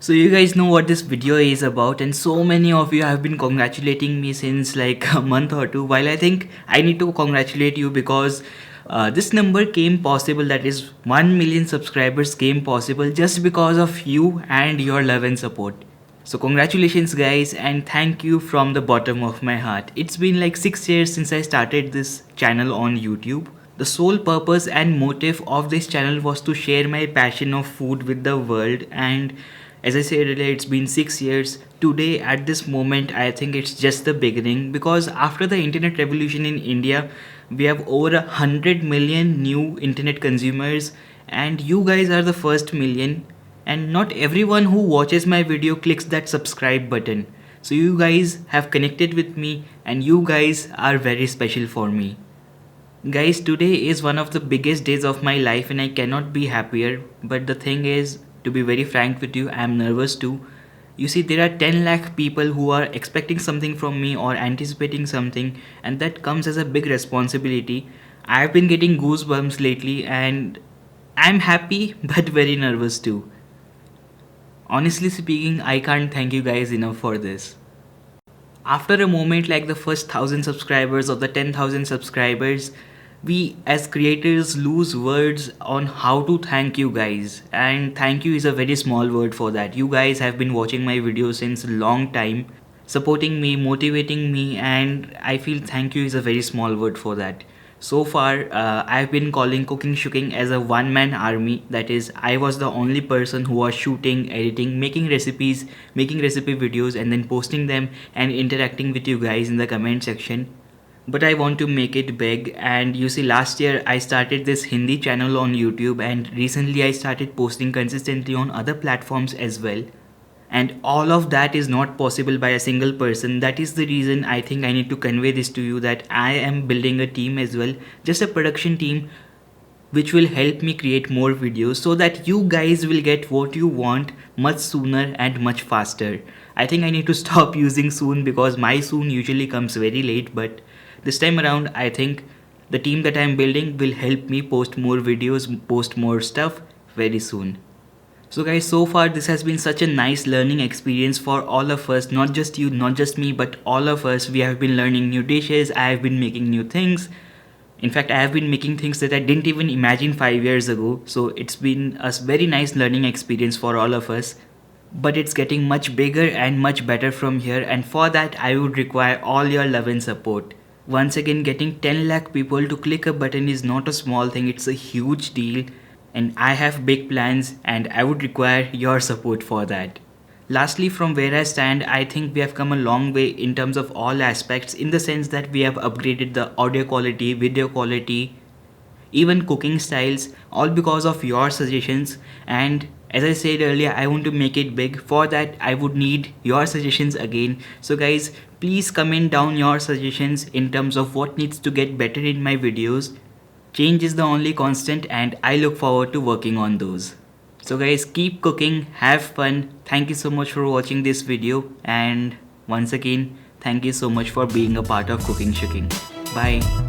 So you guys know what this video is about, and so many of you have been congratulating me since like a month or two. While I think I need to congratulate you because this number came possible, that is 1 million subscribers came possible just because of you and your love and support. So congratulations guys, and thank you from the bottom of my heart. It's been like 6 years since I started this channel on YouTube. The sole purpose and motive of this channel was to share my passion of food with the world, and as I said earlier, it's been 6 years. Today at this moment I think it's just the beginning, because after the internet revolution in India we have over 100 million new internet consumers, and you guys are the first million, and not everyone who watches my video clicks that subscribe button. So you guys have connected with me, and you guys are very special for me. Guys, today is one of the biggest days of my life and I cannot be happier. But the thing is, to be very frank with you, I am nervous too. You see, there are 10 lakh people who are expecting something from me or anticipating something, and that comes as a big responsibility. I have been getting goosebumps lately and I'm happy but very nervous too. Honestly speaking, I can't thank you guys enough for this. After a moment like the first 1000 subscribers or the 10,000 subscribers, we as creators lose words on how to thank you guys, and thank you is a very small word for that. You guys have been watching my videos since a long time, supporting me, motivating me, and I feel thank you is a very small word for that. So far, I've been calling CookingShooking as a one-man army. That is, I was the only person who was shooting, editing, making recipes, making recipe videos, and then posting them and interacting with you guys in the comment section. But I want to make it big, and you see, last year I started this Hindi channel on YouTube, and recently I started posting consistently on other platforms as well. And all of that is not possible by a single person. That is the reason I think I need to convey this to you, that I am building a team as well, just a production team which will help me create more videos so that you guys will get what you want much sooner and much faster. I think I need to stop using soon, because my soon usually comes very late, but this time around I think the team that I am building will help me post more videos, post more stuff very soon. So guys, so far this has been such a nice learning experience for all of us, not just you, not just me, but all of us. We have been learning new dishes, I have been making new things. In fact, I have been making things that I didn't even imagine 5 years ago. So it's been a very nice learning experience for all of us. But it's getting much bigger and much better from here, and for that I would require all your love and support. Once again, getting 10 lakh people to click a button is not a small thing, it's a huge deal. And I have big plans and I would require your support for that. Lastly, from where I stand, I think we have come a long way in terms of all aspects, in the sense that we have upgraded the audio quality, video quality, even cooking styles, all because of your suggestions. And as I said earlier, I want to make it big. For that I would need your suggestions again. So guys, please comment down your suggestions in terms of what needs to get better in my videos. Change is the only constant, and I look forward to working on those. So guys, keep cooking, have fun. Thank you so much for watching this video, and once again, thank you so much for being a part of CookingShooking. Bye.